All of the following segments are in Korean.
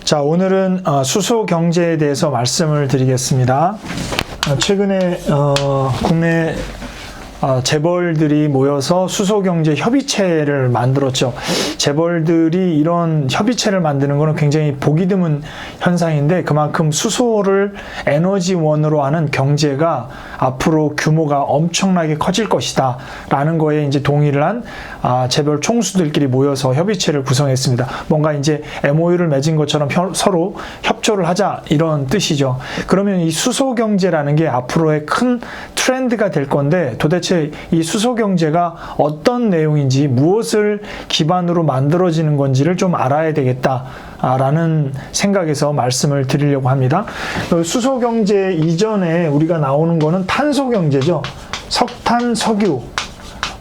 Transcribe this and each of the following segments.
자, 오늘은 수소 경제에 대해서 말씀을 드리겠습니다. 최근에 국내 재벌들이 모여서 수소경제 협의체를 만들었죠. 재벌들이 이런 협의체를 만드는 것은 굉장히 보기 드문 현상인데, 그만큼 수소를 에너지원으로 하는 경제가 앞으로 규모가 엄청나게 커질 것이다 라는 거에 이제 동의를 한 재벌 총수들끼리 모여서 협의체를 구성했습니다. 뭔가 이제 MOU를 맺은 것처럼 서로 협조를 하자, 이런 뜻이죠. 그러면 이 수소경제라는 게 앞으로의 큰 트렌드가 될 건데, 도대체 이 수소경제가 어떤 내용인지, 무엇을 기반으로 만들어지는 건지를 좀 알아야 되겠다라는 생각에서 말씀을 드리려고 합니다. 수소경제 이전에 우리가 나오는 거는 탄소경제죠. 석탄, 석유.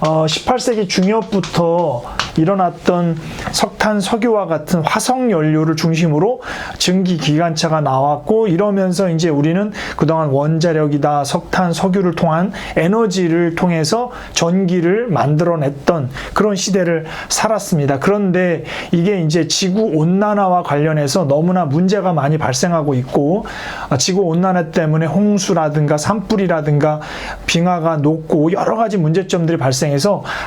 18세기 중엽부터 일어났던 석탄, 석유와 같은 화석 연료를 중심으로 증기 기관차가 나왔고, 이러면서 이제 우리는 그동안 원자력이다, 석탄, 석유를 통한 에너지를 통해서 전기를 만들어냈던 그런 시대를 살았습니다. 그런데 이게 이제 지구 온난화와 관련해서 너무나 문제가 많이 발생하고 있고, 지구 온난화 때문에 홍수라든가 산불이라든가 빙하가 녹고 여러 가지 문제점들이 발생해서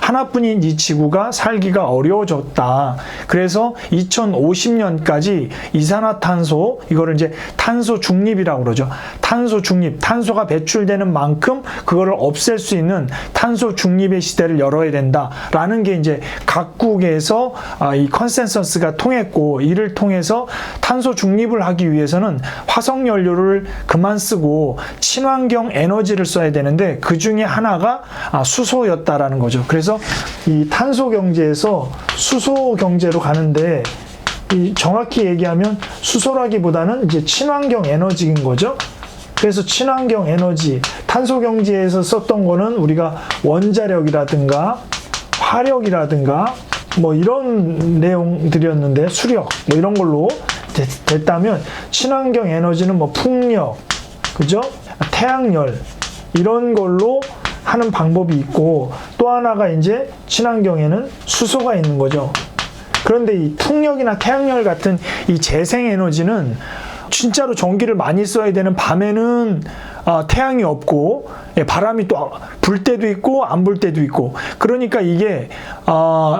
하나뿐인 이 지구가 살기가 어려워졌다. 그래서 2050년까지 이산화탄소, 이거를 이제 탄소 중립이라고 그러죠. 탄소 중립, 탄소가 배출되는 만큼 그거를 없앨 수 있는 탄소 중립의 시대를 열어야 된다라는 게 이제 각국에서 이 컨센서스가 통했고, 이를 통해서 탄소 중립을 하기 위해서는 화석 연료를 그만 쓰고 친환경 에너지를 써야 되는데, 그 중에 하나가 수소였다라는 거죠. 그래서 이 탄소 경제에서 수소 경제로 가는데, 정확히 얘기하면 수소라기보다는 이제 친환경 에너지인 거죠. 그래서 친환경 에너지, 탄소 경제에서 썼던 거는 우리가 원자력이라든가 화력이라든가 뭐 이런 내용들이었는데, 수력 뭐 이런 걸로 됐다면, 친환경 에너지는 뭐 풍력, 그죠? 태양열 이런 걸로 하는 방법이 있고, 또 하나가 이제 친환경에는 수소가 있는 거죠. 그런데 이 풍력이나 태양열 같은 이 재생에너지는 진짜로 전기를 많이 써야 되는 밤에는 태양이 없고, 바람이 또 불 때도 있고 안 불 때도 있고, 그러니까 이게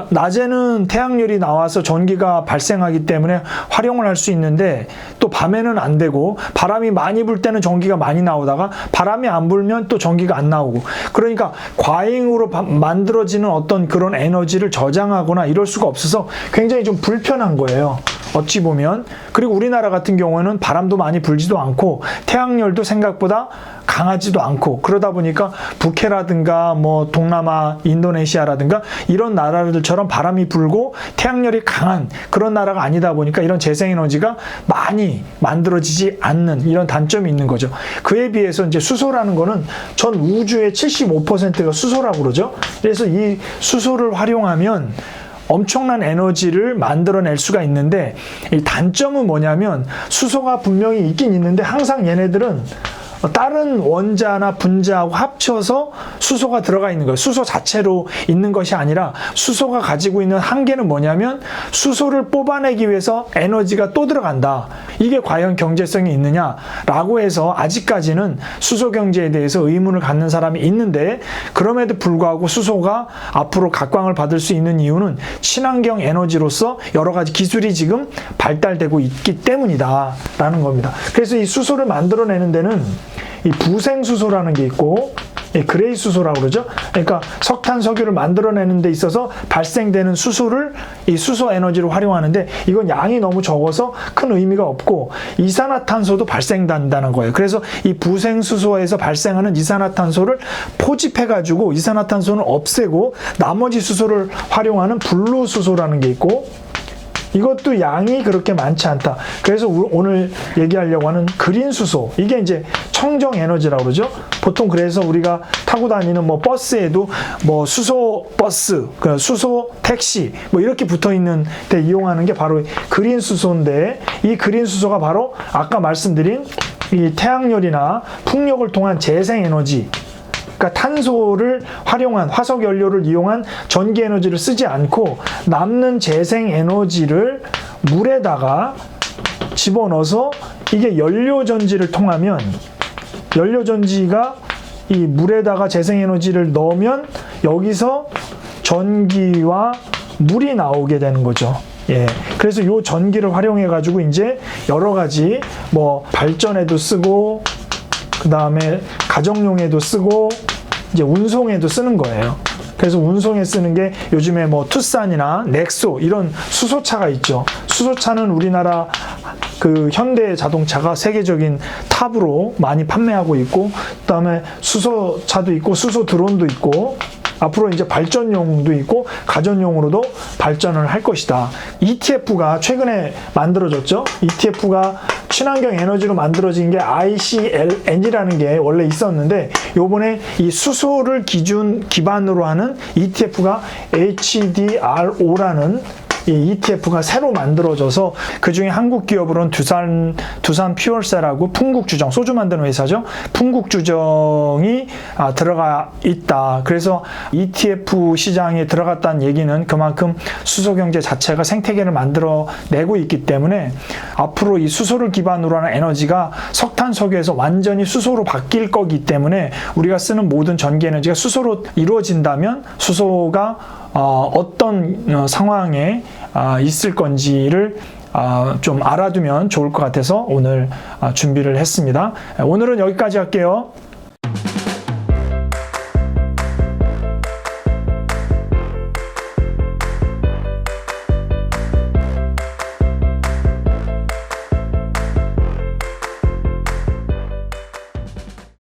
낮에는 태양열이 나와서 전기가 발생하기 때문에 활용을 할 수 있는데, 또 밤에는 안 되고, 바람이 많이 불 때는 전기가 많이 나오다가 바람이 안 불면 또 전기가 안 나오고, 그러니까 과잉으로 만들어지는 어떤 그런 에너지를 저장하거나 이럴 수가 없어서 굉장히 좀 불편한 거예요, 어찌 보면. 그리고 우리나라 같은 경우에는 바람도 많이 불지도 않고 태양열도 생각보다 강하지도 않고, 그러다 보니까 북해라든가 뭐 동남아, 인도네시아라든가 이런 나라들처럼 바람이 불고 태양열이 강한 그런 나라가 아니다 보니까 이런 재생에너지가 많이 만들어지지 않는 이런 단점이 있는 거죠. 그에 비해서 이제 수소라는 거는 전 우주의 75%가 수소라고 그러죠. 그래서 이 수소를 활용하면 엄청난 에너지를 만들어낼 수가 있는데, 이 단점은 뭐냐면, 수소가 분명히 있긴 있는데 항상 얘네들은 다른 원자나 분자하고 합쳐서 수소가 들어가 있는 거예요. 수소 자체로 있는 것이 아니라, 수소가 가지고 있는 한계는 뭐냐면, 수소를 뽑아내기 위해서 에너지가 또 들어간다. 이게 과연 경제성이 있느냐라고 해서 아직까지는 수소 경제에 대해서 의문을 갖는 사람이 있는데, 그럼에도 불구하고 수소가 앞으로 각광을 받을 수 있는 이유는 친환경 에너지로서 여러 가지 기술이 지금 발달되고 있기 때문이다 라는 겁니다. 그래서 이 수소를 만들어내는 데는 이 부생수소라는 게 있고, 그레이 수소라고 그러죠. 그러니까 석탄, 석유를 만들어내는 데 있어서 발생되는 수소를 이 수소 에너지로 활용하는데, 이건 양이 너무 적어서 큰 의미가 없고, 이산화탄소도 발생된다는 거예요. 그래서 이 부생수소에서 발생하는 이산화탄소를 포집해가지고 이산화탄소는 없애고 나머지 수소를 활용하는 분로수소라는 게 있고, 이것도 양이 그렇게 많지 않다. 그래서 오늘 얘기하려고 하는 그린 수소, 이게 이제 청정 에너지라고 그러죠. 보통 그래서 우리가 타고 다니는 뭐 버스에도 뭐 수소 버스, 수소 택시 뭐 이렇게 붙어 있는 데 이용하는 게 바로 그린 수소인데, 이 그린 수소가 바로 아까 말씀드린 이 태양열이나 풍력을 통한 재생 에너지, 그러니까 탄소를 활용한, 화석 연료를 이용한 전기 에너지를 쓰지 않고 남는 재생 에너지를 물에다가 집어넣어서 이게 연료전지를 통하면 연료전지가 이 물에다가 재생에너지를 넣으면 여기서 전기와 물이 나오게 되는 거죠. 예. 그래서 이 전기를 활용해 가지고 이제 여러 가지 뭐 발전에도 쓰고 그 다음에 가정용에도 쓰고 이제 운송에도 쓰는 거예요. 그래서 운송에 쓰는 게 요즘에 뭐 투싼이나 넥소 이런 수소차가 있죠. 수소차는 우리나라 그 현대 자동차가 세계적인 탑으로 많이 판매하고 있고, 그다음에 수소차도 있고 수소 드론도 있고, 앞으로 이제 발전용도 있고 가전용으로도 발전을 할 것이다. ETF가 최근에 만들어졌죠. ETF가 친환경 에너지로 만들어진 게 ICLN이라는 게 원래 있었는데, 요번에 이 수소를 기반으로 하는 ETF가 HDRO라는 이 ETF가 새로 만들어져서 그중에 한국 기업으로는 두산 퓨얼셀하고 풍국주정, 소주 만드는 회사죠. 풍국주정이 들어가 있다. 그래서 ETF 시장에 들어갔다는 얘기는 그만큼 수소경제 자체가 생태계를 만들어내고 있기 때문에 앞으로 이 수소를 기반으로 하는 에너지가 석탄, 석유에서 완전히 수소로 바뀔 거기 때문에 우리가 쓰는 모든 전기 에너지가 수소로 이루어진다면 수소가 어떤 상황에 있을 건지를 좀 알아두면 좋을 것 같아서 오늘 준비를 했습니다. 오늘은 여기까지 할게요.